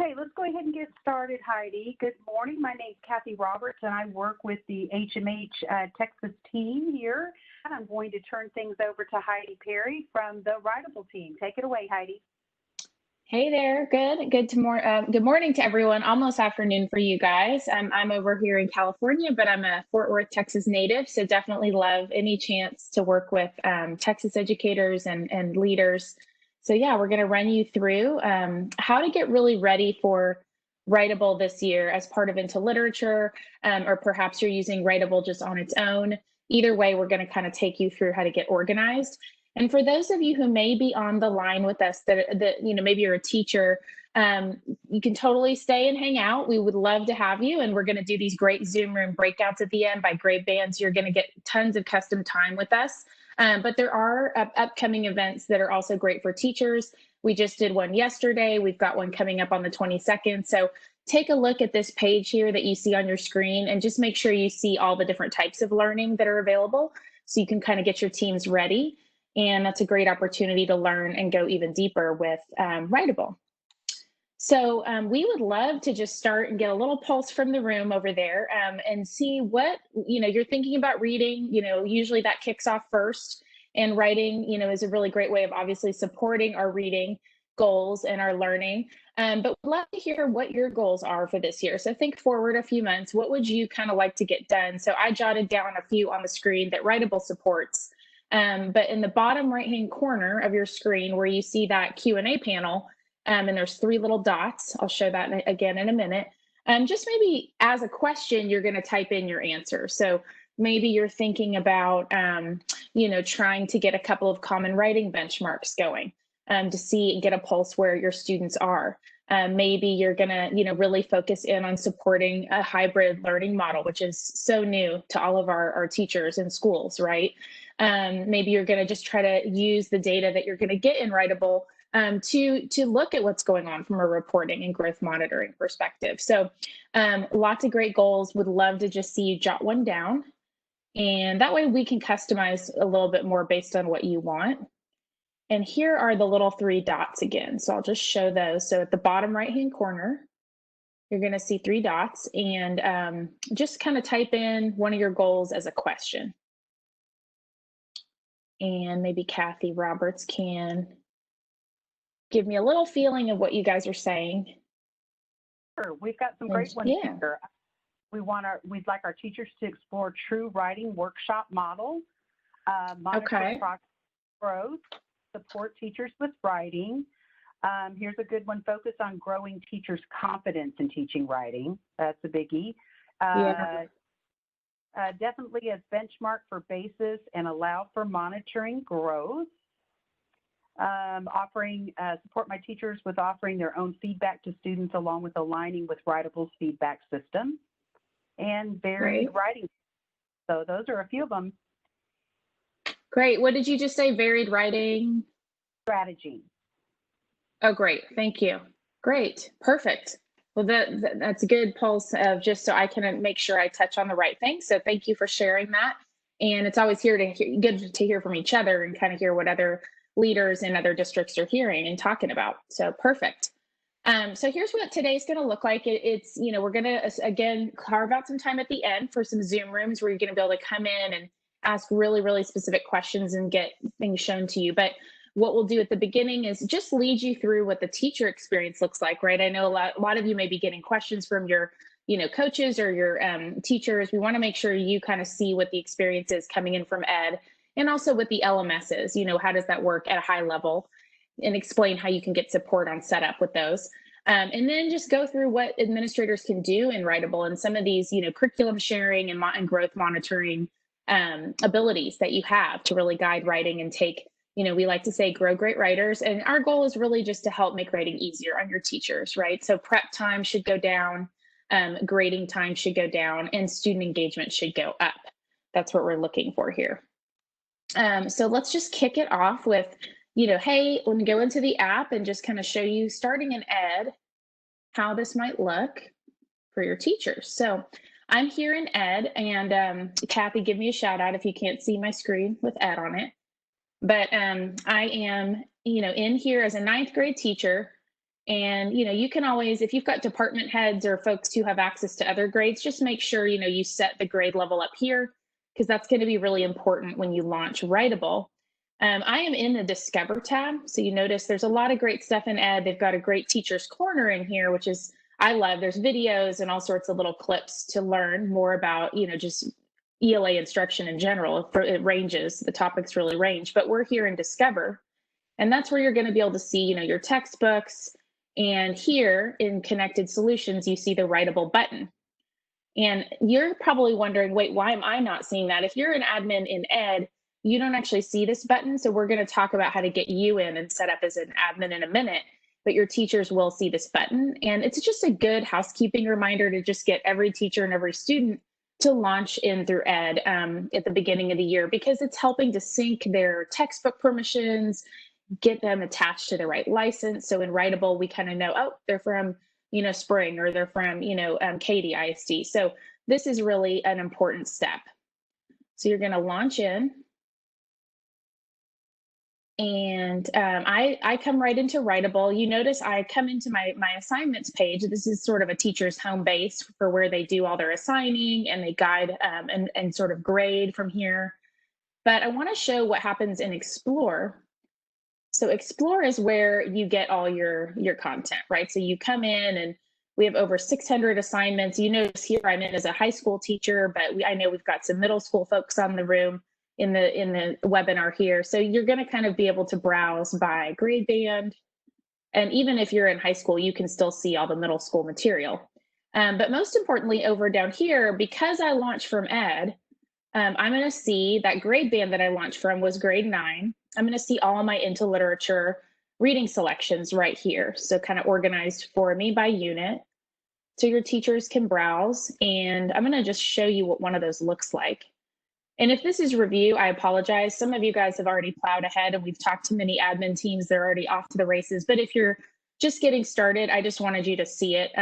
Okay, let's go ahead and get started, Heidi. Good morning. My name is Kathy Roberts, and I work with the HMH Texas team here. And I'm going to turn things over to Heidi Perry from the Writable team. Take it away, Heidi. Hey there. Good morning to everyone. Almost afternoon for you guys. I'm over here in California, but I'm a Fort Worth, Texas native, so definitely love any chance to work with Texas educators and leaders. So yeah, we're going to run you through how to get really ready for Writable this year as part of Into Literature, or perhaps you're using Writable just on its own. Either way, we're going to kind of take you through how to get organized. And for those of you who may be on the line with us, that maybe you're a teacher, you can totally stay and hang out. We would love to have you. And we're going to do these great Zoom room breakouts at the end by grade bands. You're going to get tons of custom time with us. But there are upcoming events that are also great for teachers. We just did one yesterday. We've got one coming up on the 22nd. So take a look at this page here that you see on your screen and just make sure you see all the different types of learning that are available so you can kind of get your teams ready. And that's a great opportunity to learn and go even deeper with Writable. So we would love to just start and get a little pulse from the room over there and see what, you're thinking about reading. Usually that kicks off first. And writing, is a really great way of obviously supporting our reading goals and our learning. But we'd love to hear what your goals are for this year. So think forward a few months. What would you kind of like to get done? So I jotted down a few on the screen that Writable supports. But in the bottom right-hand corner of your screen where you see that Q&A panel, and there's 3 little dots, I'll show that again in a minute. Just maybe as a question, you're going to type in your answer. So maybe you're thinking about, trying to get a couple of common writing benchmarks going to see and get a pulse where your students are. Maybe you're going to, really focus in on supporting a hybrid learning model, which is so new to all of our teachers in schools, right? Maybe you're going to just try to use the data that you're going to get in Writable to look at what's going on from a reporting and growth monitoring perspective. So lots of great goals. Would love to just see you jot one down. And that way we can customize a little bit more based on what you want. And here are the little 3 dots again. So I'll just show those. So at the bottom right-hand corner, you're going to see 3 dots and just kind of type in one of your goals as a question. And maybe Kathy Roberts can give me a little feeling of what you guys are saying. Sure, we've got some great ones here. We'd like our teachers to explore true writing workshop model, monitor progress growth, support teachers with writing. Here's a good one, focus on growing teachers' confidence in teaching writing. That's a biggie. Definitely a benchmark for basis and allow for monitoring growth. Support my teachers with offering their own feedback to students along with aligning with Writable's feedback system. And varied writing. So those are a few of them. Great. What did you just say? Varied writing? Strategy. Oh, great. Thank you. Great. Perfect. Well, that's a good pulse of just so I can make sure I touch on the right thing. So thank you for sharing that. And it's always good to hear from each other and kind of hear what other leaders in other districts are hearing and talking about. So perfect. So here's what today's going to look like. It's, we're going to, again, carve out some time at the end for some Zoom rooms where you're going to be able to come in and ask really, really specific questions and get things shown to you. But what we'll do at the beginning is just lead you through what the teacher experience looks like, right? I know a lot of you may be getting questions from your, coaches or your teachers. We want to make sure you kind of see what the experience is coming in from ed and also with the LMSs, how does that work at a high level? And explain how you can get support on setup with those. And then just go through what administrators can do in Writable and some of these, curriculum sharing and growth monitoring abilities that you have to really guide writing and take, we like to say grow great writers. And our goal is really just to help make writing easier on your teachers, right? So prep time should go down, grading time should go down, and student engagement should go up. That's what we're looking for here. So let's just kick it off with, hey, let me go into the app and just kind of show you, starting in ed, how this might look for your teachers. So I'm here in ed, and Kathy, give me a shout out if you can't see my screen with ed on it. But I am, in here as a 9th grade teacher, And, you can always, if you've got department heads or folks who have access to other grades, just make sure, you set the grade level up here, because that's going to be really important when you launch Writable. I am in the Discover tab. So you notice there's a lot of great stuff in Ed. They've got a great Teacher's Corner in here, which is, I love. There's videos and all sorts of little clips to learn more about, just ELA instruction in general. It ranges, the topics really range, but we're here in Discover. And that's where you're going to be able to see, your textbooks. And here in Connected Solutions, you see the Writable button. And you're probably wondering, wait, why am I not seeing that? If you're an admin in Ed, you don't actually see this button. So we're going to talk about how to get you in and set up as an admin in a minute, but your teachers will see this button. And it's just a good housekeeping reminder to just get every teacher and every student to launch in through Ed at the beginning of the year, because it's helping to sync their textbook permissions, get them attached to the right license. So in Writable, we kind of know, oh, they're from, Spring, or they're from, Katy ISD. So this is really an important step. So you're going to launch in. And I come right into Writable. You notice I come into my assignments page. This is sort of a teacher's home base for where they do all their assigning, and they guide and sort of grade from here. But I want to show what happens in Explore. So Explore is where you get all your content, right? So you come in, and we have over 600 assignments. You notice here I'm in as a high school teacher, but I know we've got some middle school folks on the room in the webinar here. So you're going to kind of be able to browse by grade band. And even if you're in high school, you can still see all the middle school material. But most importantly, over down here, because I launched from Ed, I'm going to see that grade band that I launched from was grade 9. I'm going to see all my Into Literature reading selections right here. So kind of organized for me by unit. So your teachers can browse. And I'm going to just show you what one of those looks like. And if this is review, I apologize. Some of you guys have already plowed ahead, and we've talked to many admin teams. They're already off to the races. But if you're just getting started, I just wanted you to see it.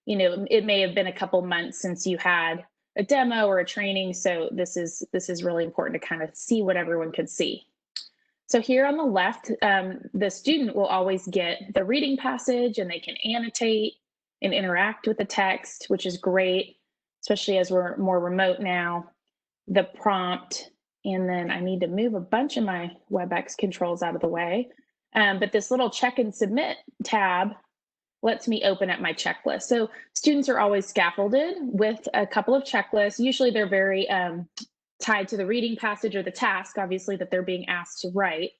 It may have been a couple months since you had a demo or a training. So this is really important to kind of see what everyone could see. So here on the left, the student will always get the reading passage, and they can annotate and interact with the text, which is great, especially as we're more remote now. The prompt, and then I need to move a bunch of my WebEx controls out of the way. But this little check and submit tab lets me open up my checklist. So students are always scaffolded with a couple of checklists. Usually they're very tied to the reading passage or the task, obviously, that they're being asked to write.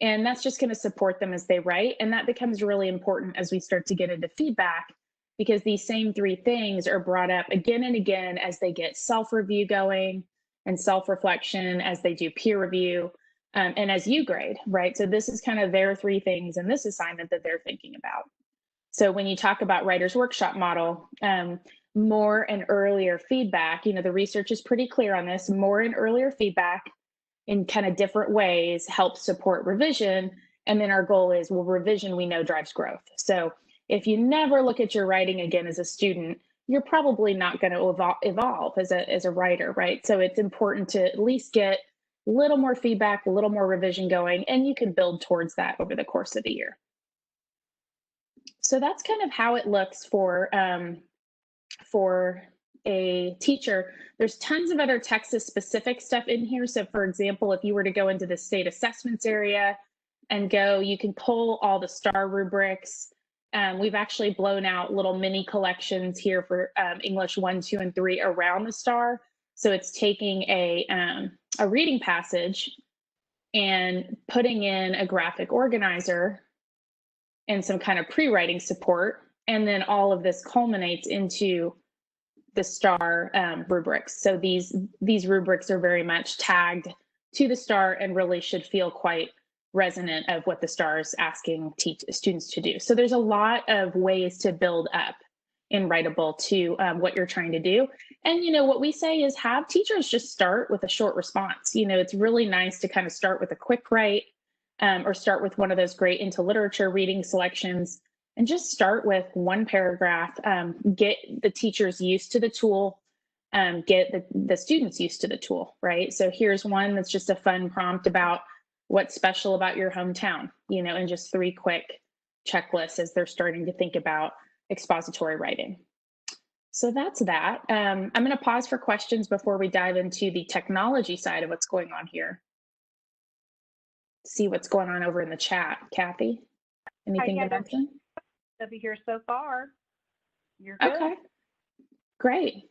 And that's just going to support them as they write. And that becomes really important as we start to get into feedback, because these same 3 things are brought up again and again as they get self-review going and self-reflection, as they do peer review, and as you grade, right? So this is kind of their 3 things in this assignment that they're thinking about. So when you talk about Writer's Workshop model, more and earlier feedback, the research is pretty clear on this. More and earlier feedback in kind of different ways helps support revision. And then our goal is, well, revision we know drives growth. So if you never look at your writing again as a student, you're probably not going to evolve as a writer, right? So it's important to at least get a little more feedback, a little more revision going, and you can build towards that over the course of the year. So that's kind of how it looks for a teacher. There's tons of other Texas-specific stuff in here. So for example, if you were to go into the state assessments area and you can pull all the STAR rubrics. We've actually blown out little mini collections here for English 1, 2, and 3 around the STAR. So it's taking a reading passage and putting in a graphic organizer and some kind of pre-writing support. And then all of this culminates into the STAR rubrics. So these rubrics are very much tagged to the STAR and really should feel quite resonant of what the STAR is asking students to do. So there's a lot of ways to build up in Writable to what you're trying to do. And what we say is have teachers just start with a short response. It's really nice to kind of start with a quick write or start with one of those great Into Literature reading selections and just start with one paragraph, get the teachers used to the tool, get the students used to the tool, right? So here's one that's just a fun prompt about what's special about your hometown, in just 3 quick checklist as they're starting to think about expository writing. So that's that. I'm going to pause for questions before we dive into the technology side of what's going on here. See what's going on over in the chat. Kathy, anything to mention? Over here so far. You're good. Okay, great.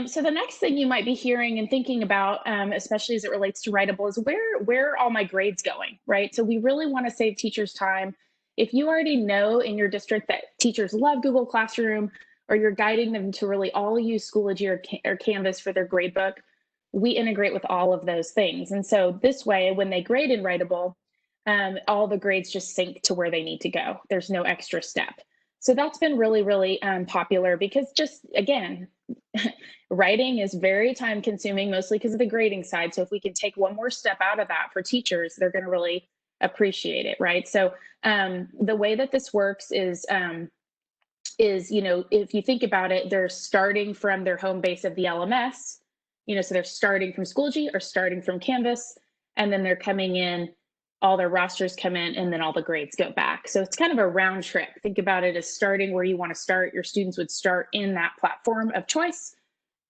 So the next thing you might be hearing and thinking about, especially as it relates to Writable, is where are all my grades going, right? So we really want to save teachers time. If you already know in your district that teachers love Google Classroom, or you're guiding them to really all use Schoology or Canvas for their gradebook, we integrate with all of those things. And so this way, when they grade in Writable, all the grades just sync to where they need to go. There's no extra step. So that's been really, really popular because just, again, writing is very time consuming, mostly because of the grading side. So if we can take one more step out of that for teachers, they're going to really appreciate it, right? So the way that this works is, if you think about it, they're starting from their home base of the LMS, so they're starting from Schoology or starting from Canvas, and then they're coming in, all their rosters come in, and then all the grades go back. So it's kind of a round trip. Think about it as starting where you want to start. Your students would start in that platform of choice.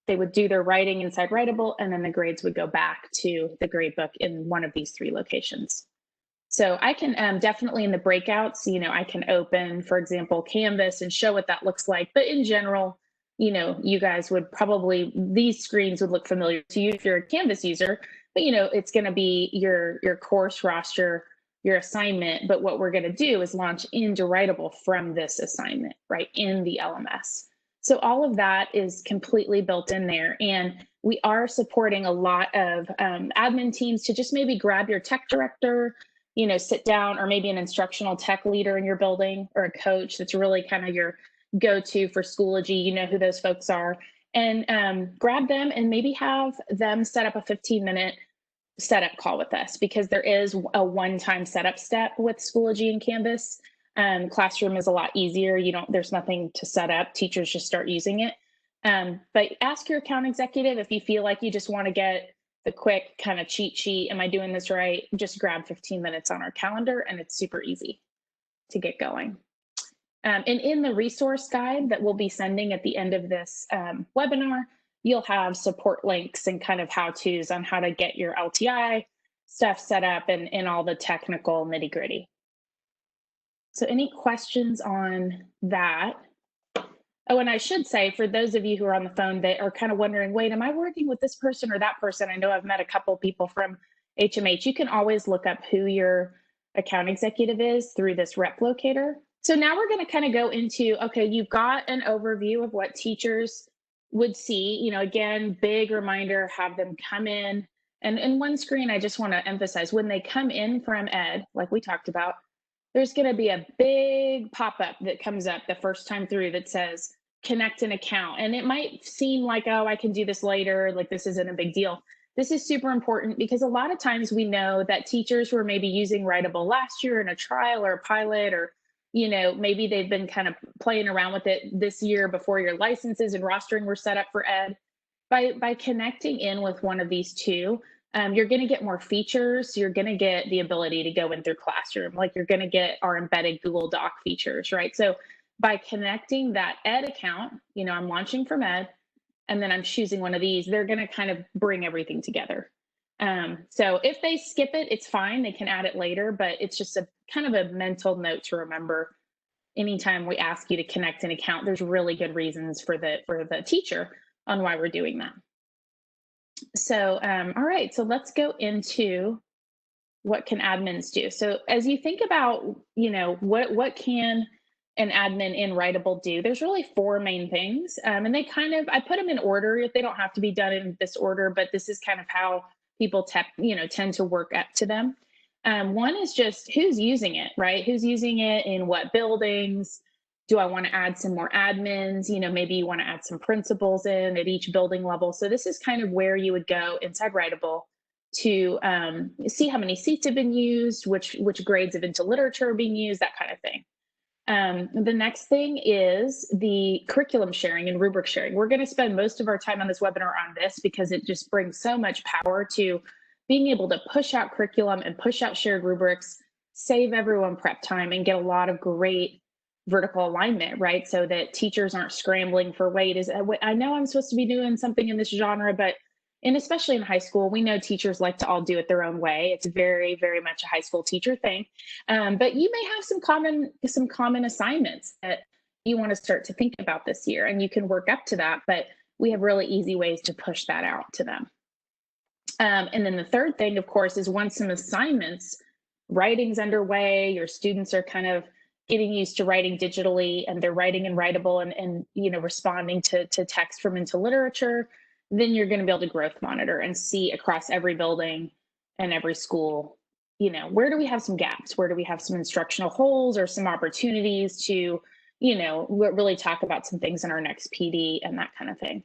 They would do their writing inside Writable, and then the grades would go back to the gradebook in one of these 3 locations. So I can definitely in the breakouts, I can open, for example, Canvas and show what that looks like. But in general, you guys would probably, these screens would look familiar to you if you're a Canvas user, but it's going to be your course roster, your assignment. But what we're going to do is launch into Writable from this assignment, right, in the LMS. So all of that is completely built in there. And we are supporting a lot of admin teams to just maybe grab your tech director, sit down, or maybe an instructional tech leader in your building, or a coach that's really kind of your go-to for Schoology, who those folks are, and grab them and maybe have them set up a 15-minute setup call with us, because there is a one-time setup step with Schoology and Canvas. Classroom is a lot easier. There's nothing to set up. Teachers just start using it. But ask your account executive if you feel like you just want to get the quick kind of cheat sheet. Am I doing this right? Just grab 15 minutes on our calendar, and it's super easy to get going. And in the resource guide that we'll be sending at the end of this webinar, you'll have support links and kind of how-tos on how to get your LTI stuff set up and all the technical nitty-gritty. So any questions on that? Oh, and I should say, for those of you who are on the phone that are kind of wondering, wait, am I working with this person or that person? I know I've met a couple people from HMH. You can always look up who your account executive is through this rep locator. So now we're going to kind of go into, okay, you've got an overview of what teachers would see. Again, big reminder, have them come in. And in one screen, I just want to emphasize, when they come in from Ed, like we talked about, there's going to be a big pop-up that comes up the first time through that says connect an account. And it might seem like, oh, I can do this later, like this isn't a big deal. This is super important because a lot of times we know that teachers who are maybe using Writable last year in a trial or a pilot, or maybe they've been kind of playing around with it this year before your licenses and rostering were set up for Ed. By connecting in with one of these 2, you're going to get more features. You're going to get the ability to go in through Classroom, like you're going to get our embedded Google Doc features, right? So by connecting that Ed account, I'm launching from Ed, and then I'm choosing one of these, they're going to kind of bring everything together. So if they skip it, it's fine. They can add it later, but it's just a kind of a mental note to remember. Anytime we ask you to connect an account, there's really good reasons for the teacher on why we're doing that. So, all right, so let's go into what can admins do. So as you think about, what can an admin in Writable do, there's really 4 main things. And they I put them in order. They don't have to be done in this order, but this is kind of how people tend to work up to them. One is just who's using it, right? Who's using it in what buildings? Do I want to add some more admins? Maybe you want to add some principals in at each building level. So this is kind of where you would go inside Writable to see how many seats have been used, which grades of into literature are being used, that kind of thing. The next thing is the curriculum sharing and rubric sharing. We're going to spend most of our time on this webinar on this because it just brings so much power to being able to push out curriculum and push out shared rubrics save everyone prep time and get a lot of great vertical alignment, right? So that teachers aren't scrambling for, I know I'm supposed to be doing something in this genre, but, and especially in high school, we know teachers like to all do it their own way. It's very, very much a high school teacher thing. But you may have some common assignments that you want to start to think about this year, and you can work up to that, but we have really easy ways to push that out to them. And then the third thing, of course, is once some assignments, writing's underway, your students are kind of getting used to writing digitally and they're writing in Writable and responding to text from into literature, then you're going to be able to growth monitor and see across every building and every school, where do we have some gaps? Where do we have some instructional holes or some opportunities to, really talk about some things in our next PD and that kind of thing.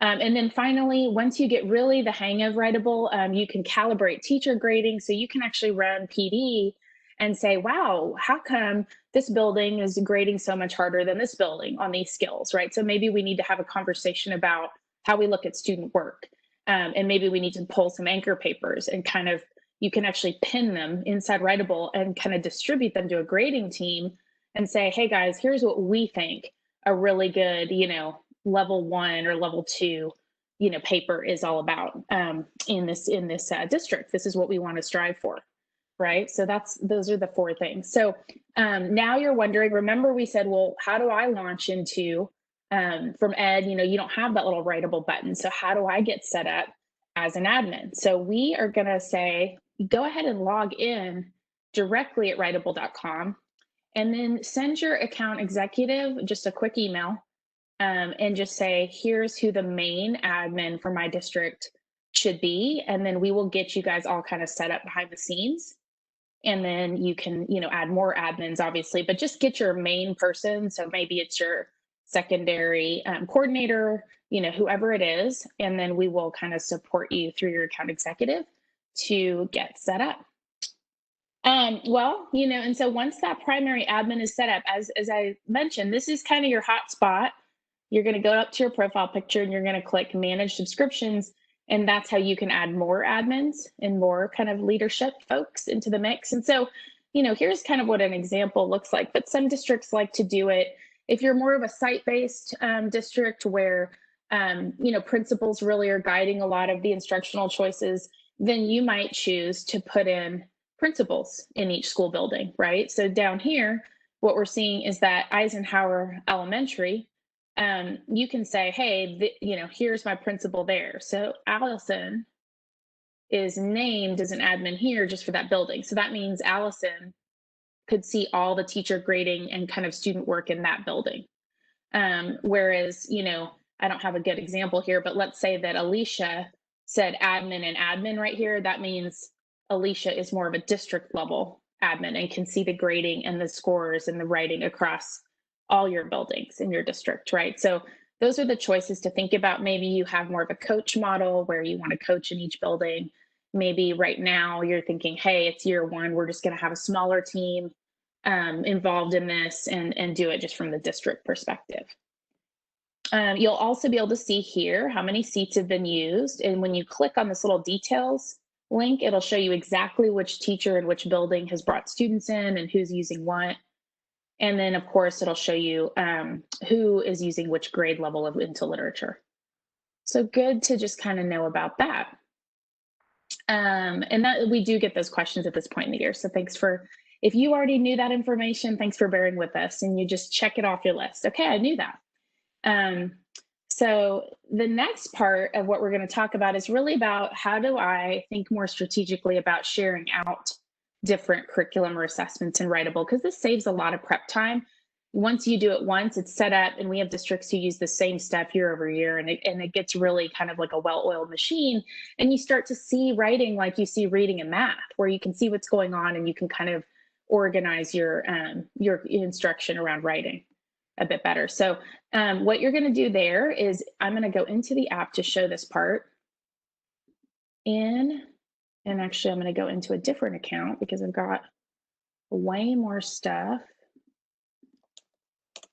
And then finally, once you get really the hang of Writable, you can calibrate teacher grading. So you can actually run PD and say, wow, how come this building is grading so much harder than this building on these skills, right? So maybe we need to have a conversation about how we look at student work. And maybe we need to pull some anchor papers and you can actually pin them inside Writable and kind of distribute them to a grading team and say, hey guys, here's what we think a really good, level 1 or level 2, paper is all about in this district. This is what we want to strive for, right? So those are the 4 things. So now you're wondering, remember we said, well, how do I launch into from Ed? You don't have that little Writable button. So how do I get set up as an admin? So we are going to say, go ahead and log in directly at writable.com and then send your account executive just a quick email. And just say, here's who the main admin for my district should be. And then we will get you guys all kind of set up behind the scenes. And then you can, add more admins, obviously, but just get your main person. So maybe it's your secondary coordinator, whoever it is. And then we will kind of support you through your account executive to get set up. And so once that primary admin is set up, as I mentioned, this is kind of your hot spot. You're going to go up to your profile picture and you're going to click manage subscriptions. And that's how you can add more admins and more kind of leadership folks into the mix. And so, here's kind of what an example looks like, but some districts like to do it. If you're more of a site-based district where, principals really are guiding a lot of the instructional choices, then you might choose to put in principals in each school building, right? So down here, what we're seeing is that Eisenhower Elementary, you can say, hey, here's my principal there. So Allison is named as an admin here just for that building. So that means Allison could see all the teacher grading and kind of student work in that building. Whereas, I don't have a good example here, but let's say that Alicia said admin and admin right here. That means Alicia is more of a district level admin and can see the grading and the scores and the writing across all your buildings in your district, right? So those are the choices to think about. Maybe you have more of a coach model where you want to coach in each building. Maybe right now you're thinking, hey, it's year 1. We're just going to have a smaller team involved in this and do it just from the district perspective. You'll also be able to see here how many seats have been used. And when you click on this little details link, it'll show you exactly which teacher and which building has brought students in and who's using what. And then, of course, it'll show you who is using which grade level into literature. So good to just kind of know about that. And that we do get those questions at this point in the year. So if you already knew that information, thanks for bearing with us and you just check it off your list. Okay, I knew that. So the next part of what we're going to talk about is really about how do I think more strategically about sharing out different curriculum or assessments in Writable, because this saves a lot of prep time. Once you do it once, it's set up, and we have districts who use the same stuff year over year, and it gets really kind of like a well-oiled machine, and you start to see writing like you see reading and math, where you can see what's going on and you can kind of organize your instruction around writing a bit better. So what you're going to do there is I'm going to go into the app to show this part and actually I'm going to go into a different account because I've got way more stuff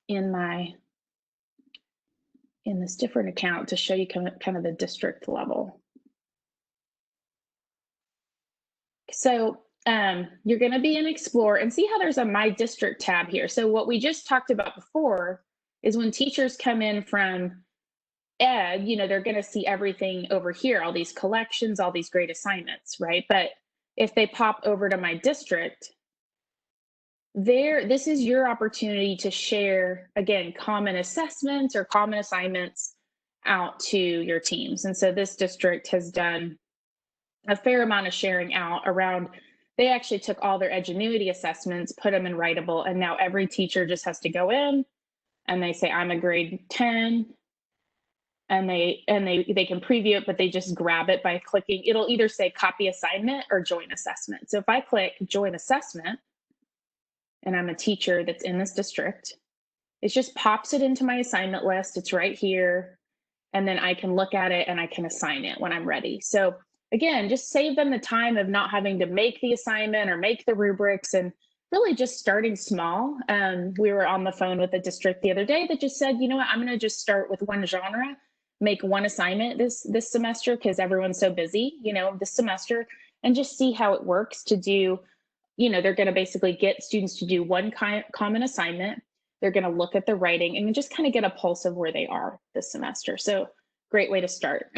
in this different account to show you kind of the district level. So you're going to be in Explore and see how there's a My District tab here. So what we just talked about before is when teachers come in from Ed, they're going to see everything over here, all these collections, all these great assignments, right? But if they pop over to My District, this is your opportunity to share, again, common assessments or common assignments out to your teams. And so this district has done a fair amount of sharing out around. They actually took all their Edgenuity assessments, put them in Writable, and now every teacher just has to go in and they say, I'm a grade 10, and they can preview it, but they just grab it by clicking. It'll either say copy assignment or join assessment. So if I click join assessment, and I'm a teacher that's in this district, it just pops it into my assignment list. It's right here. And then I can look at it and I can assign it when I'm ready. So again, just save them the time of not having to make the assignment or make the rubrics, and really just starting small. We were on the phone with a district the other day that just said, you know what, I'm going to just start with one genre, make one assignment this semester because everyone's so busy, this semester, and just see how it works to do. They're going to basically get students to do one common assignment. They're going to look at the writing and just kind of get a pulse of where they are this semester. So great way to start.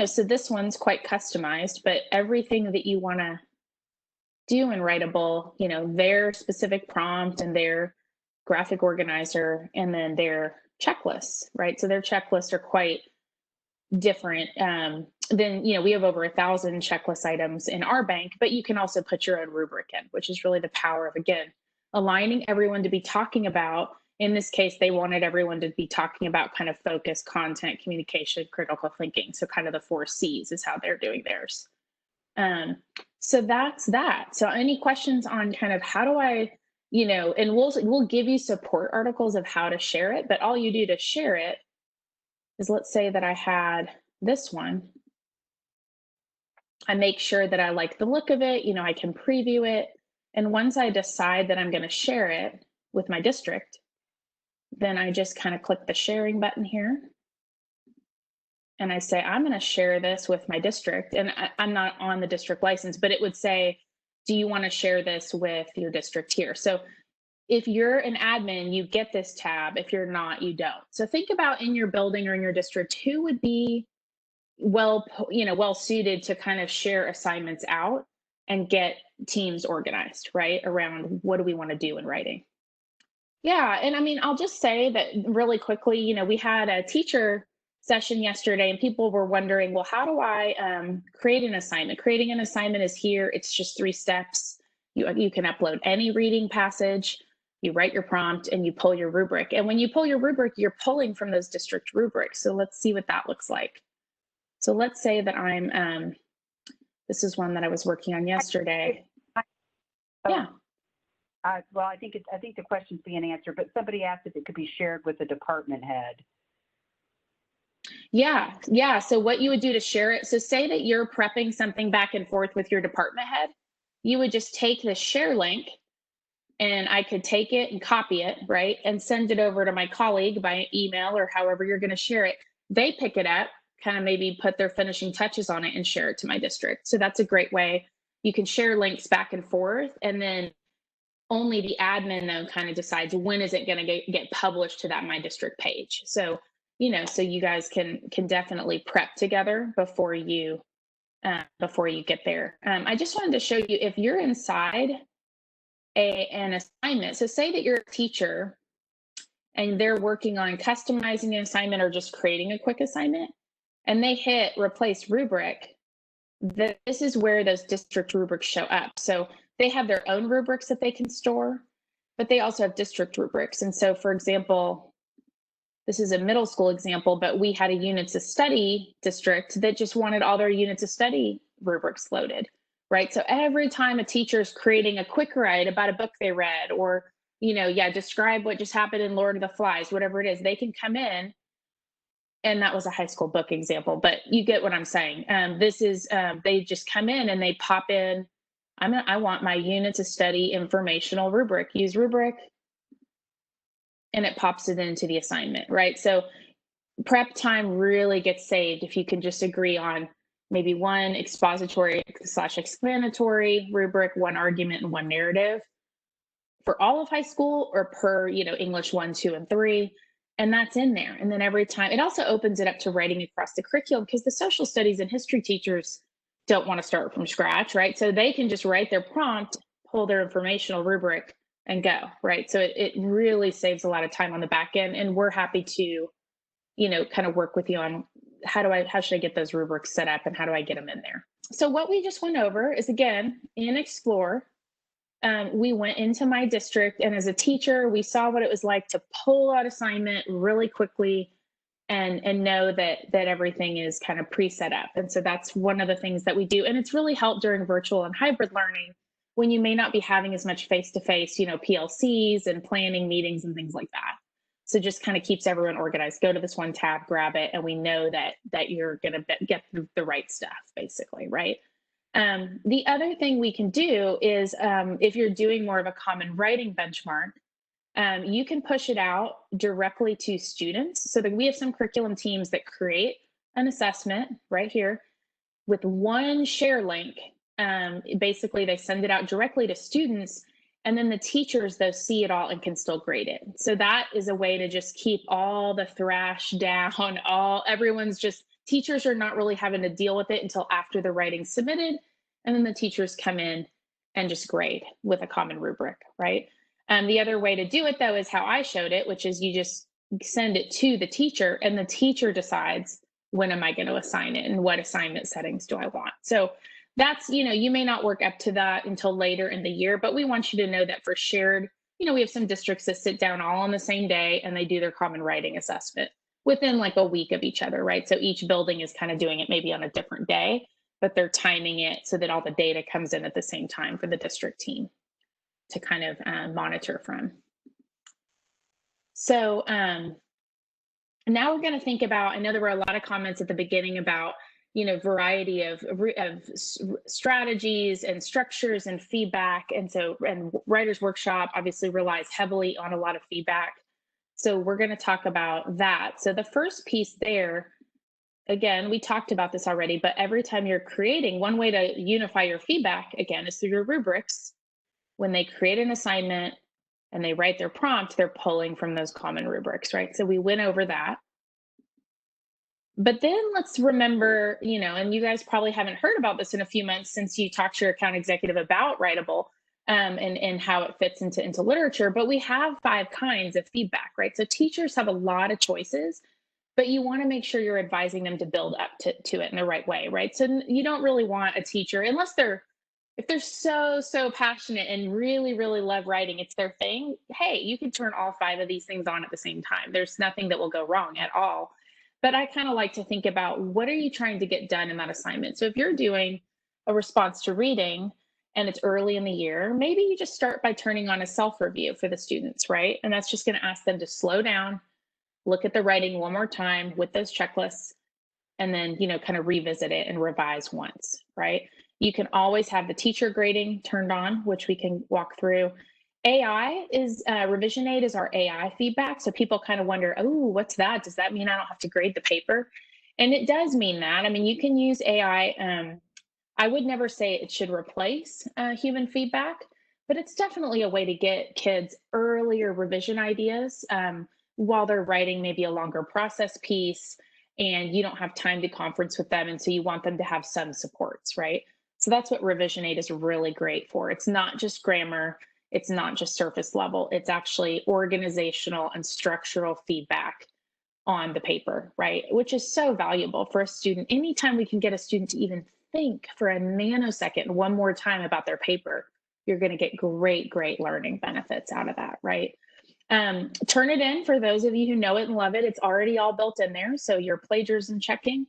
So this one's quite customized, but everything that you want to do in Writable, their specific prompt and their graphic organizer, and then their checklists, right? So their checklists are quite different. Then, we have over 1,000 checklist items in our bank, but you can also put your own rubric in, which is really the power of, again, aligning everyone to be talking about. In this case, they wanted everyone to be talking about kind of focus, content, communication, critical thinking. So kind of the 4 C's is how they're doing theirs. So that's that. So any questions on kind of how do I, and we'll give you support articles of how to share it, but all you do to share it is, let's say that I had this one. I make sure that I like the look of it, I can preview it. And once I decide that I'm going to share it with my district, then I just kind of click the sharing button here. And I say, I'm going to share this with my district. And I'm not on the district license, but it would say, do you want to share this with your district here? So if you're an admin, you get this tab. If you're not, you don't. So think about in your building or in your district, who would be well suited to kind of share assignments out and get teams organized, right? Around what do we want to do in writing? Yeah, and I mean, I'll just say that really quickly, we had a teacher session yesterday and people were wondering, well, how do I create an assignment? Creating an assignment is here. It's just 3 steps. You can upload any reading passage, you write your prompt, and you pull your rubric. And when you pull your rubric, you're pulling from those district rubrics. So let's see what that looks like. So let's say that I'm, this is one that I was working on yesterday. Yeah. Well, I think the question's being answered, but somebody asked if it could be shared with the department head. Yeah. So what you would do to share it, so say that you're prepping something back and forth with your department head, you would just take the share link, and I could take it and copy it, right? And send it over to my colleague by email or however you're going to share it. They pick it up, kind of maybe put their finishing touches on it and share it to my district. So that's a great way. You can share links back and forth, and then only the admin though kind of decides when is it going to get published to that My District page. So, so you guys can definitely prep together before you get there. I just wanted to show you, if you're inside an assignment, so say that you're a teacher and they're working on customizing an assignment or just creating a quick assignment, and they hit replace rubric, this is where those district rubrics show up. So they have their own rubrics that they can store, but they also have district rubrics. And so, for example, this is a middle school example, but we had a units of study district that just wanted all their units of study rubrics loaded, right? So every time a teacher is creating a quick write about a book they read, or, describe what just happened in Lord of the Flies, whatever it is, they can come in. And that was a high school book example, but you get what I'm saying. This is, they just come in and they pop in, I want my units of study informational rubric, use rubric, and it pops it into the assignment, right? So prep time really gets saved if you can just agree on, maybe one expository / explanatory rubric, one argument, and one narrative for all of high school, or per, English 1, 2, and 3. And that's in there. And then every time, it also opens it up to writing across the curriculum, because the social studies and history teachers don't want to start from scratch, right? So they can just write their prompt, pull their informational rubric, and go, right? So it really saves a lot of time on the back end. And we're happy to, kind of work with you on how should I get those rubrics set up and how do I get them in there? So what we just went over is, again, in Explore, we went into my district, and as a teacher, we saw what it was like to pull out assignment really quickly and know that everything is kind of pre-set up. And so that's one of the things that we do. And it's really helped during virtual and hybrid learning, when you may not be having as much face-to-face, PLCs and planning meetings and things like that. So just kind of keeps everyone organized. Go to this one tab, grab it, and we know that you're going to get the right stuff, basically, right? The other thing we can do is, if you're doing more of a common writing benchmark, you can push it out directly to students. So that we have some curriculum teams that create an assessment right here with one share link. Basically, they send it out directly to students, and then the teachers, though, see it all and can still grade it. So that is a way to just keep all the thrash down. Teachers are not really having to deal with it until after the writing's submitted, and then the teachers come in and just grade with a common rubric, right? The other way to do it, though, is how I showed it, which is you just send it to the teacher, and the teacher decides, when am I going to assign it and what assignment settings do I want? So that's, you may not work up to that until later in the year, but we want you to know that for shared, we have some districts that sit down all on the same day and they do their common writing assessment within like a week of each other, right? So each building is kind of doing it maybe on a different day, but they're timing it so that all the data comes in at the same time for the district team to kind of monitor from. So now we're going to think about, I know there were a lot of comments at the beginning about, variety of strategies and structures and feedback. And Writers Workshop obviously relies heavily on a lot of feedback. So we're going to talk about that. So the first piece there, again, we talked about this already, but every time you're creating, one way to unify your feedback, again, is through your rubrics. When they create an assignment and they write their prompt, they're pulling from those common rubrics, right? So we went over that. But then let's remember, and you guys probably haven't heard about this in a few months since you talked to your account executive about Writable, and how it fits into literature, but we have 5 kinds of feedback, right? So teachers have a lot of choices, but you want to make sure you're advising them to build up to it in the right way, right? So you don't really want a teacher, if they're so passionate and really, really love writing, it's their thing. Hey, you can turn all 5 of these things on at the same time. There's nothing that will go wrong at all. But I kind of like to think about, what are you trying to get done in that assignment? So if you're doing a response to reading and it's early in the year, maybe you just start by turning on a self-review for the students, right? And that's just going to ask them to slow down, look at the writing one more time with those checklists, and then, kind of revisit it and revise once, right? You can always have the teacher grading turned on, which we can walk through. AI is, Revision Aid is our AI feedback. So people kind of wonder, oh, what's that? Does that mean I don't have to grade the paper? And it does mean that. I mean, you can use AI. I would never say it should replace human feedback, but it's definitely a way to get kids earlier revision ideas while they're writing maybe a longer process piece, and you don't have time to conference with them. And so you want them to have some supports, right? So that's what Revision Aid is really great for. It's not just grammar. It's not just surface level. It's actually organizational and structural feedback on the paper, right? Which is so valuable for a student. Anytime we can get a student to even think for a nanosecond one more time about their paper, you're going to get great learning benefits out of that, right? Turn it in for those of you who know it and love it. It's already all built in there. So your plagiarism checking,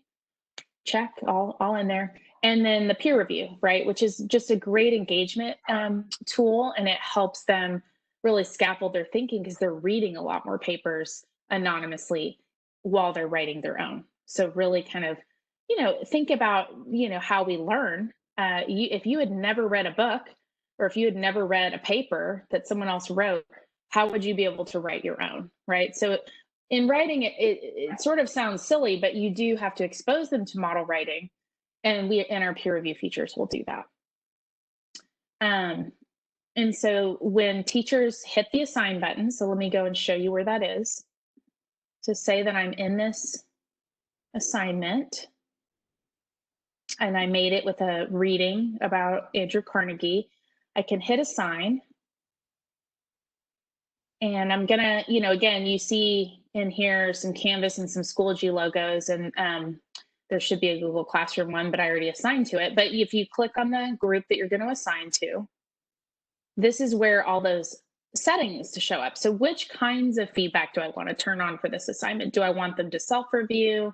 check, all in there. And then the peer review, right, which is just a great engagement tool, and it helps them really scaffold their thinking because they're reading a lot more papers anonymously while they're writing their own. So really kind of, think about, how we learn. If you had never read a book, or if you had never read a paper that someone else wrote, how would you be able to write your own, right? So in writing, it sort of sounds silly, but you do have to expose them to model writing and our peer review features will do that. And so when teachers hit the assign button, so let me go and show you where that is. To say that I'm in this assignment, and I made it with a reading about Andrew Carnegie, I can hit assign. And I'm gonna, again, you see in here some Canvas and some Schoology logos, and there should be a Google Classroom one, but I already assigned to it. But if you click on the group that you're going to assign to, this is where all those settings to show up. So which kinds of feedback do I want to turn on for this assignment? Do I want them to self-review?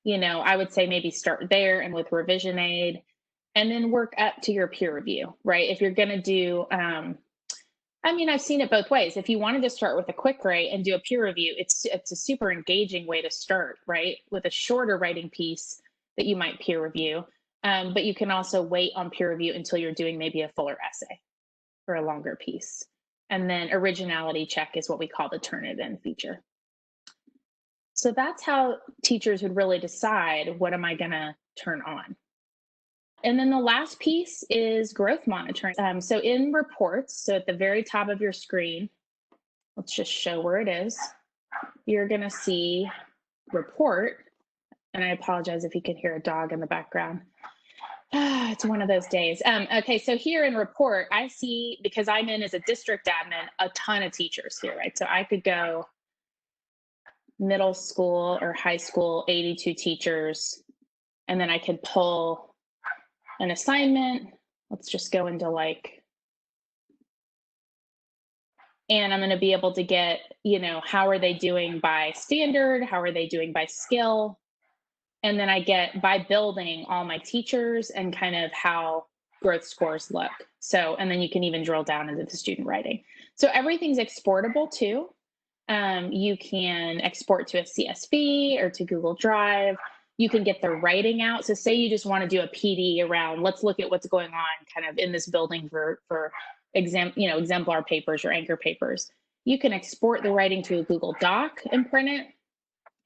I would say maybe start there and with revision aid, and then work up to your peer review, right? If you're going to do, I've seen it both ways. If you wanted to start with a quick write and do a peer review, it's a super engaging way to start, right? With a shorter writing piece that you might peer review. But you can also wait on peer review until you're doing maybe a fuller essay or a longer piece. And then originality check is what we call the turn it in feature. So that's how teachers would really decide, what am I going to turn on? And then the last piece is growth monitoring. So in reports, so at the very top of your screen, let's just show where it is. You're going to see report. And I apologize if you can hear a dog in the background. It's one of those days. Okay, so here in report, I see, because I'm in as a district admin, a ton of teachers here, right? So I could go middle school or high school, 82 teachers, and then I could pull an assignment. Let's just go into and I'm going to be able to get, how are they doing by standard? How are they doing by skill? And then I get by building all my teachers and kind of how growth scores look. So, and then you can even drill down into the student writing. So everything's exportable too. You can export to a CSV or to Google Drive. You can get the writing out. So say you just want to do a PD around, let's look at what's going on kind of in this building for exemplar papers or anchor papers. You can export the writing to a Google Doc and print it.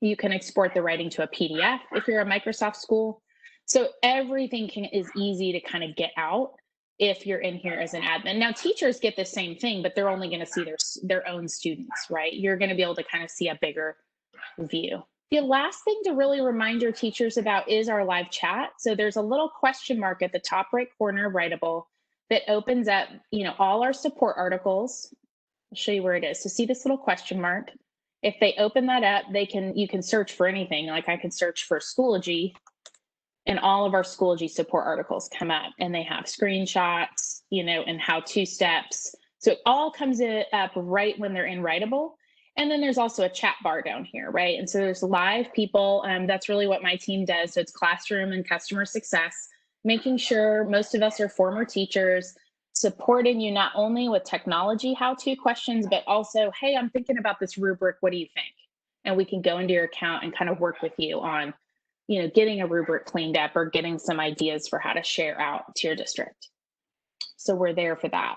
You can export the writing to a PDF if you're a Microsoft school. So everything is easy to kind of get out if you're in here as an admin. Now, teachers get the same thing, but they're only going to see their own students, right? You're going to be able to kind of see a bigger view. The last thing to really remind your teachers about is our live chat. So there's a little question mark at the top right corner of Writable that opens up, all our support articles. I'll show you where it is. So see this little question mark? If they open that up, you can search for anything. Like I could search for Schoology, and all of our Schoology support articles come up, and they have screenshots, and how-to steps. So it all comes up right when they're in Writable. And then there's also a chat bar down here, right? And so there's live people. That's really what my team does. So it's classroom and customer success, making sure most of us are former teachers, supporting you not only with technology how-to questions, but also, hey, I'm thinking about this rubric. What do you think? And we can go into your account and kind of work with you on, getting a rubric cleaned up or getting some ideas for how to share out to your district. So we're there for that.